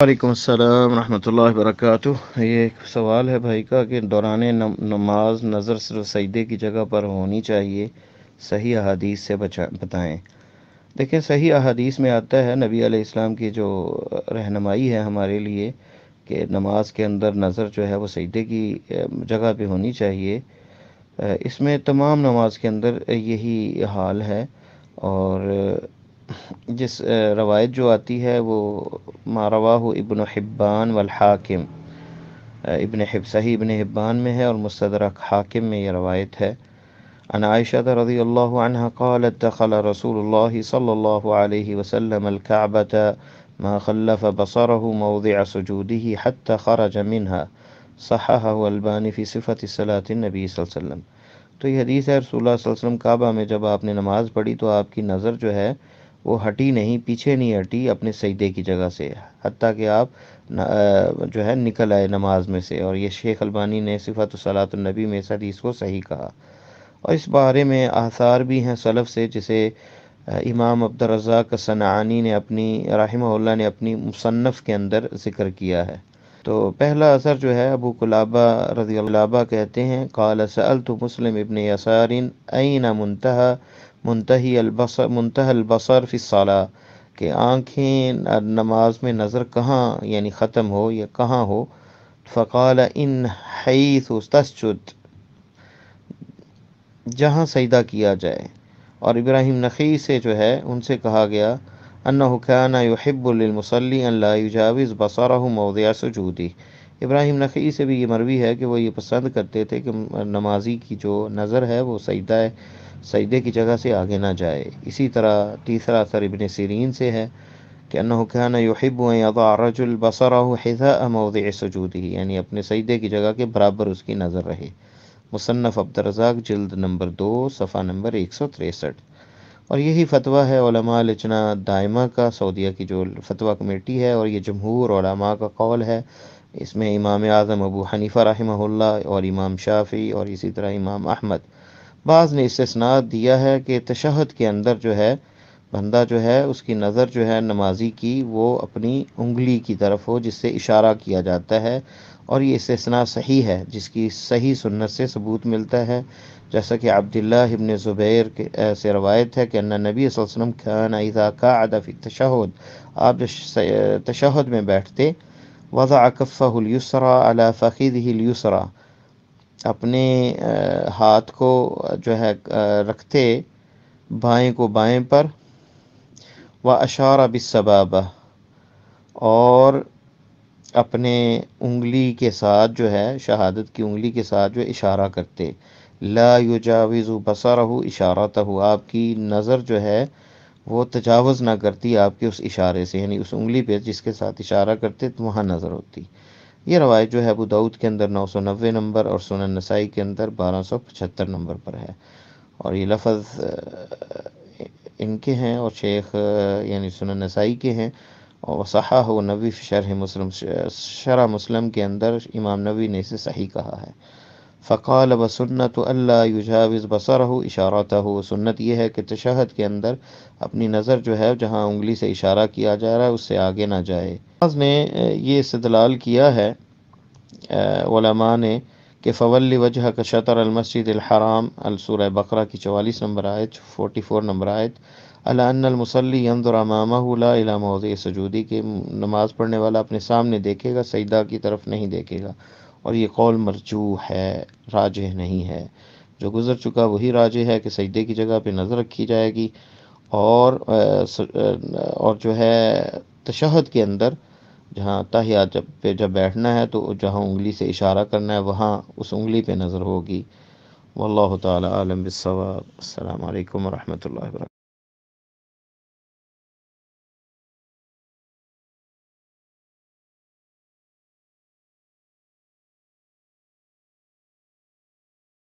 وعلیکم السلام ورحمۃ اللہ وبرکاتہ۔ یہ ایک سوال ہے بھائی کا کہ دوران نماز نظر صرف سجدے کی جگہ پر ہونی چاہیے، صحیح احادیث سے بتائیں۔ دیکھیں، صحیح احادیث میں آتا ہے، نبی علیہ السلام کی جو رہنمائی ہے ہمارے لیے کہ نماز کے اندر نظر جو ہے وہ سجدے کی جگہ پہ ہونی چاہیے۔ اس میں تمام نماز کے اندر یہی حال ہے، اور جس روایت جو آتی ہے وہ ما رواہ ابن حبان والحاکم، صحیح ابن حبان میں ہے اور مستدرک حاکم میں یہ روایت ہے۔ عن عائشہ رضی اللہ عنہ قالت دخل رسول اللہ صلی اللہ علیہ وسلم الكعبة ما خلف بصره موضع سجوده حتى خرج منها، صححه البانی فی صفۃ صلاۃ النبی صلی اللہ علیہ وسلم۔ تو یہ حدیث ہے، رسول اللہ صلی اللہ علیہ وسلم کعبہ میں جب آپ نے نماز پڑھی تو آپ کی نظر جو ہے وہ ہٹی نہیں، پیچھے نہیں ہٹی اپنے سجدے کی جگہ سے، حتیٰ کہ آپ جو ہے نکل آئے نماز میں سے۔ اور یہ شیخ البانی نے صفۃ صلاۃ النبی میں اس حدیث کو صحیح کہا۔ اور اس بارے میں آثار بھی ہیں سلف سے، جسے امام عبدالرزاق صنعانی نے اپنی رحمہ اللہ نے اپنی مصنف کے اندر ذکر کیا ہے۔ تو پہلا اثر جو ہے ابو قلابہ رضی اللہ عنہ کہتے ہیں، قال سألت مسلم ابن یسار این منتہی البصر فی الصلاۃ، کہ آنکھیں نماز میں نظر کہاں یعنی ختم ہو یا کہاں ہو؟ فقال ان حیث تسجد، جہاں سجدہ کیا جائے۔ اور ابراہیم نخعی سے جو ہے ان سے کہا گیا انہ کان یحب للمصلی ان لا یجاوز بصرہ موضع سجودہ۔ ابراہیم نخعی سے بھی یہ مروی ہے کہ وہ یہ پسند کرتے تھے کہ نمازی کی جو نظر ہے وہ سجدے کی جگہ سے آگے نہ جائے۔ اسی طرح تیسرا اثر ابن سیرین سے ہے کہ انہ کان یحب ان یضع الرجل بصرہ حذاء موضع سجودہ، یعنی اپنے سجدے کی جگہ کے برابر اس کی نظر رہے۔ مصنف عبدالرزاق جلد نمبر 2 صفحہ نمبر 163۔ اور یہی فتویٰ ہے علماء لجنہ دائمہ کا، سعودیہ کی جو فتویٰ کمیٹی ہے، اور یہ جمہور علماء کا قول ہے۔ اس میں امام اعظم ابو حنیفہ رحمہ اللہ اور امام شافعی اور اسی طرح امام احمد، بعض نے استثناء دیا ہے کہ تشہد کے اندر جو ہے بندہ جو ہے اس کی نظر جو ہے نمازی کی وہ اپنی انگلی کی طرف ہو جس سے اشارہ کیا جاتا ہے، اور یہ استثناء صحیح ہے، جس کی صحیح سنت سے ثبوت ملتا ہے، جیسا کہ عبداللہ ابن زبیر سے روایت ہے کہ ان نبی صلی اللہ علیہ وسلم کان اذا قعد فی التشہد، آپ جب تشہد میں بیٹھتے، وضع کفہ الیسری علی فخذہ الیسری، اپنے ہاتھ کو جو ہے رکھتے بائیں کو بائیں پر، واشار بالسبابہ، اور اپنے انگلی کے ساتھ جو ہے شہادت کی انگلی کے ساتھ جو اشارہ کرتے، لا یجاوز بصرہ اشارتہ، آپ کی نظر جو ہے وہ تجاوز نہ کرتی آپ کے اس اشارے سے، یعنی اس انگلی پہ جس کے ساتھ اشارہ کرتے تو وہاں نظر ہوتی۔ یہ روایت جو ہے ابو داؤد کے اندر 990 نمبر اور سنن نسائی کے اندر 1275 نمبر پر ہے، اور یہ لفظ ان کے ہیں اور شیخ یعنی سنن نسائی کے ہیں، اور صححہ نووی فی شرح مسلم کے اندر امام نووی نے اسے صحیح کہا ہے۔ فقال وسنت الا یجاوز بصرہ اشارتہ، سنت یہ ہے کہ تشہد کے اندر اپنی نظر جو ہے جہاں انگلی سے اشارہ کیا جا رہا ہے اس سے آگے نہ جائے۔ بعض نے یہ استدلال کیا ہے علماء نے کہ فولی وجہک شطر المسجد الحرام، سورہ بقرہ کی 44 نمبر آیت، 44 نمبر آیت، الی ان المصلی ینظر امامہ لا الی موضع سجودی، کہ نماز پڑھنے والا اپنے سامنے دیکھے گا، سجدہ کی طرف نہیں دیکھے گا۔ اور یہ قول مرجوح ہے، راجح نہیں ہے۔ جو گزر چکا وہی راجح ہے کہ سجدے کی جگہ پہ نظر رکھی جائے گی، اور جو ہے تشہد کے اندر جہاں تحیات جب بیٹھنا ہے تو جہاں انگلی سے اشارہ کرنا ہے وہاں اس انگلی پہ نظر ہوگی۔ واللہ تعالی عالم بالصواب۔ السلام علیکم ورحمۃ اللہ وبرکاتہ۔